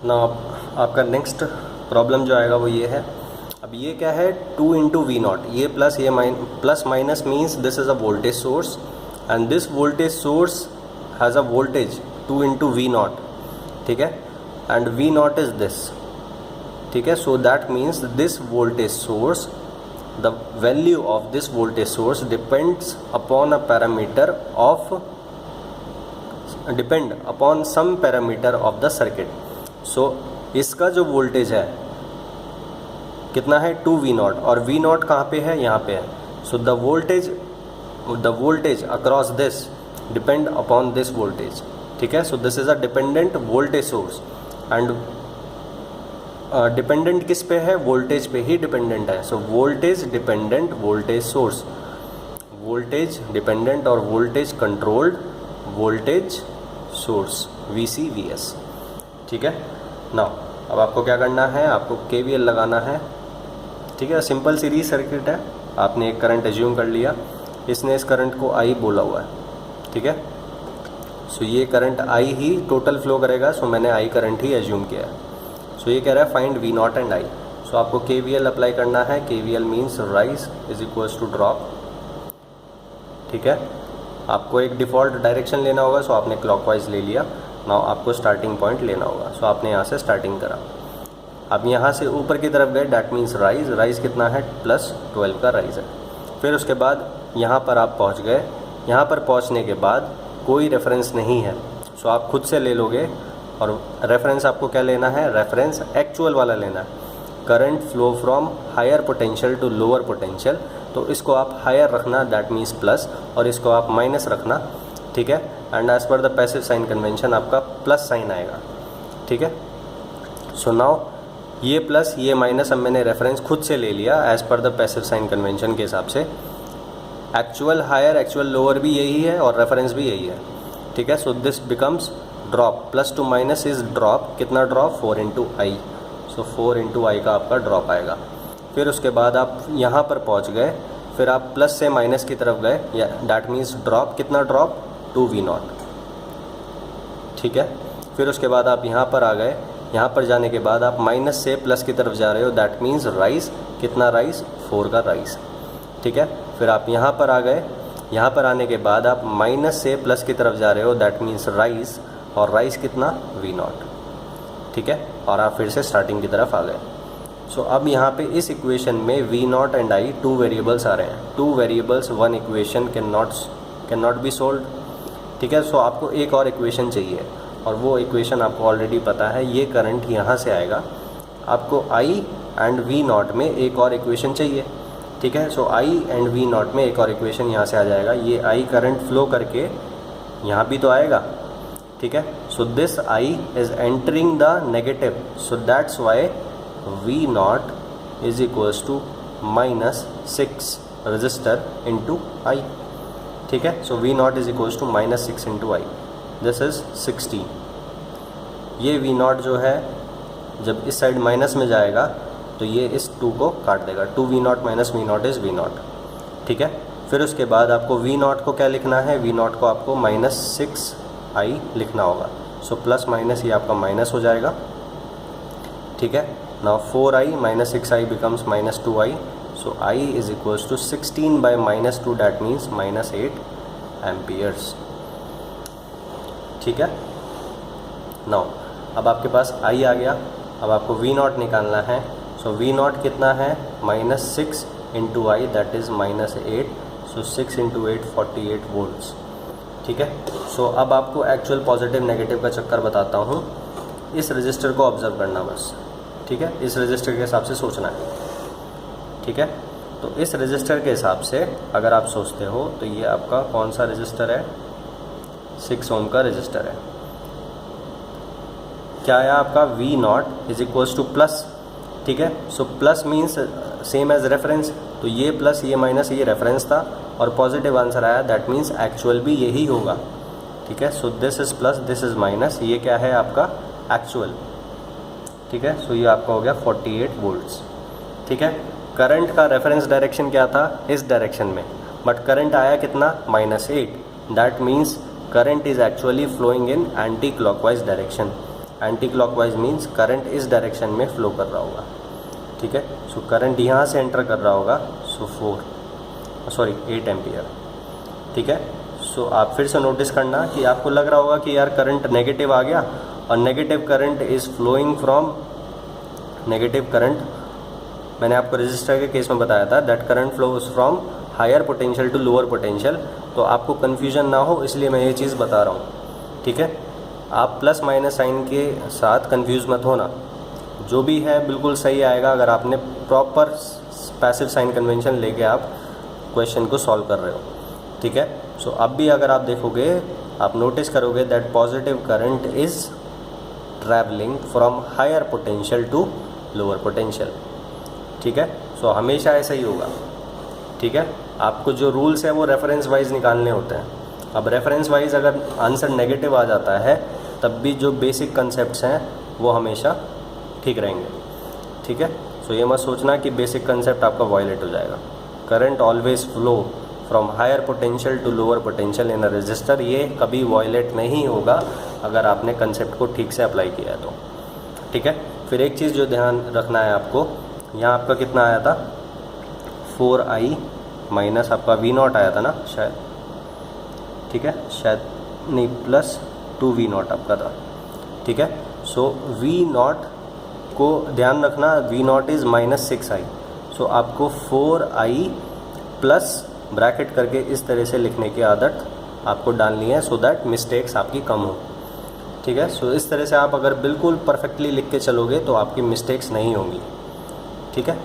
ना आपका next problem जो आएगा वो ये है। अब ये क्या है, 2 इंटू वी नॉट, ये प्लस ये plus minus means this is a voltage source and this voltage source has a voltage 2 into V naught, ठीक है, and V naught is this, ठीक है। So that means this voltage source, the value of this voltage source depends upon a parameter of depend upon some parameter of the circuit. So इसका जो voltage है कितना है, 2V0, और V0 कहाँ पे है, यहाँ पे है. So the voltage across this depend upon this voltage, ठीक है. So this is a dependent voltage source and dependent किस पे है, वोल्टेज पे ही डिपेंडेंट है. So voltage dependent voltage source, voltage dependent और voltage controlled voltage source VCVS, ठीक है. नाउ अब आपको क्या करना है, आपको KVL लगाना है, ठीक है. सिंपल सीरीज सर्किट है, आपने एक करंट एज्यूम कर लिया, इसने इस करंट को I बोला हुआ है, ठीक है. सो ये current I he total flow करेगा, सो मैंने I करंट ही एज्यूम किया है. सो ये कह रहा है फाइंड V0 एंड I. सो आपको KVL अप्लाई करना है. KVL means rise is equals to drop, ठीक है. आपको एक डिफ़ॉल्ट डायरेक्शन लेना होगा, सो आपने क्लॉकवाइज ले लिया. नाउ आपको स्टार्टिंग पॉइंट लेना होगा, सो आपने यहाँ से स्टार्टिंग करा. अब यहाँ से ऊपर की तरफ गए, डैट मीन्स राइज कितना है, +12 का राइज है. फिर उसके बाद यहाँ पर आप पहुँच गए. यहाँ पर पहुँचने के बाद कोई रेफरेंस नहीं है, सो आप खुद से ले लोगे. और रेफरेंस आपको क्या लेना है, रेफरेंस एक्चुअल वाला लेना है. Current flow from higher potential to lower potential, तो इसको आप हायर रखना, दैट मीन्स प्लस, और इसको आप माइनस रखना, ठीक है. And as per the passive sign convention आपका प्लस साइन आएगा, ठीक है. सो नाउ ये प्लस ये माइनस अब मैंने रेफरेंस खुद से ले लिया as per the passive sign convention के हिसाब से. एक्चुअल हायर एक्चुअल लोअर भी यही है और रेफरेंस भी यही है, ठीक है. So this becomes drop, plus two minus is drop. कितना ड्रॉप, 4 इंटू आई. सो 4 इंटू आई का आपका ड्रॉप आएगा. फिर उसके बाद आप यहाँ पर पहुँच गए, फिर आप प्लस से माइनस की तरफ गए, या डैट मीन्स ड्रॉप. कितना ड्रॉप, 2V0, ठीक है. फिर उसके बाद आप यहाँ पर आ गए. यहाँ पर जाने के बाद आप माइनस से प्लस की तरफ जा रहे हो, दैट मीन्स राइज. कितना राइज, 4 का राइज, ठीक है. फिर आप यहाँ पर आ गए. यहाँ पर आने के बाद आप माइनस से प्लस की तरफ जा रहे हो, दैट मीन्स राइज, और राइज कितना, V0, ठीक है. और आप फिर से स्टार्टिंग की तरफ आ गए. सो अब यहाँ पे इस इक्वेशन में V0 एंड I 2 वेरिएबल्स आ रहे हैं. 2 variables 1 equation can not be solve, ठीक है. सो आपको एक और इक्वेशन चाहिए, और वो इक्वेशन आपको ऑलरेडी पता है. ये करंट यहाँ से आएगा, आपको I एंड V0 में एक और इक्वेशन चाहिए, ठीक है. सो I एंड V0 में एक और इक्वेशन यहाँ से आ जाएगा. ये I करंट फ्लो करके यहाँ भी तो आएगा, ठीक है. So this I is entering the negative, so that's why V0 is equals to -6 resistor into I, ठीक है. So V0 is equals to -6 into I. This is 16. ये V0 जो है जब इस साइड माइनस में जाएगा तो ये इस 2 को काट देगा. 2V0 minus V0 is V0, ठीक है. फिर उसके बाद आपको V0 को क्या लिखना है, V0 को आपको -6I लिखना होगा. सो प्लस माइनस ये आपका माइनस हो जाएगा, ठीक है. Now 4I minus 6I becomes -2I. So I is equals to 16 by -2, that means -8 amperes, ठीक है. नाउ अब आपके पास I आ गया. अब आपको V0 निकालना है. सो V0 कितना है, -6 into I, that is -8. So 6 into 8 48 volts, ठीक है. सो अब आपको एक्चुअल पॉजिटिव नेगेटिव का चक्कर बताता हूँ. इस रजिस्टर को ऑब्जर्व करना बस, ठीक है. इस रजिस्टर के हिसाब से सोचना है, ठीक है. तो इस रजिस्टर के हिसाब से अगर आप सोचते हो तो ये आपका कौन सा रजिस्टर है, 6 ओम का रजिस्टर है. क्या है आपका, V0 is equals to plus, ठीक है. So plus means same as reference, तो ये प्लस ये माइनस ये रेफरेंस था और पॉजिटिव आंसर आया, दैट मीन्स एक्चुअल भी यही होगा, ठीक है. So this is plus, this is minus, ये क्या है आपका एक्चुअल, ठीक है. सो ये आपका हो गया 48 वोल्ट्स, ठीक है. करंट का रेफरेंस डायरेक्शन क्या था, इस डायरेक्शन में, बट करंट आया कितना, -8. That means current is actually flowing in anti clockwise direction. Anti clockwise means current इस डायरेक्शन में फ्लो कर रहा होगा, ठीक है। सो करंट यहाँ से एंटर कर रहा होगा, सो 8 एम्पियर, ठीक है। सो आप फिर से नोटिस करना कि आपको लग रहा होगा कि यार करंट नेगेटिव आ गया, और negative current is flowing from, negative current मैंने आपको रेजिस्टर के केस में बताया था that current flows from higher potential to lower potential. तो आपको कन्फ्यूजन ना हो इसलिए मैं ये चीज़ बता रहा हूँ, ठीक है। आप प्लस माइनस साइन के साथ कंफ्यूज मत होना, जो भी है बिल्कुल सही आएगा अगर आपने प्रॉपर पैसिव साइन कन्वेंशन लेके आप क्वेश्चन को सॉल्व कर रहे हो, ठीक है। सो अब भी अगर आप देखोगे, आप नोटिस करोगे that positive current is travelling from higher potential to lower potential, ठीक है। सो हमेशा ऐसा ही होगा, ठीक है। आपको जो रूल्स है वो रेफरेंस वाइज निकालने होते हैं। अब रेफरेंस वाइज अगर आंसर नेगेटिव आ जाता है तब भी जो बेसिक कंसेप्ट्स हैं वो हमेशा ठीक रहेंगे, ठीक है। सो ये मत सोचना कि बेसिक कंसेप्ट आपका वायलेट हो जाएगा। Current always flow from higher potential to lower potential in a resistor, ये कभी वायलेट नहीं होगा अगर आपने कंसेप्ट को ठीक से अप्लाई किया है तो, ठीक है। फिर एक चीज़ जो ध्यान रखना है आपको, यहाँ आपका कितना आया था 4i माइनस आपका V0 आया था ना शायद, ठीक है, शायद नहीं, प्लस 2V0 आपका था, ठीक है। सो V0 को ध्यान रखना, V0 इज़ -6i। सो आपको 4i प्लस ब्रैकेट करके इस तरह से लिखने की आदत आपको डालनी है सो दैट मिस्टेक्स आपकी कम हो, ठीक है। सो इस तरह से आप अगर बिल्कुल परफेक्टली लिख के चलोगे तो आपकी मिस्टेक्स नहीं होंगी, ठीक है।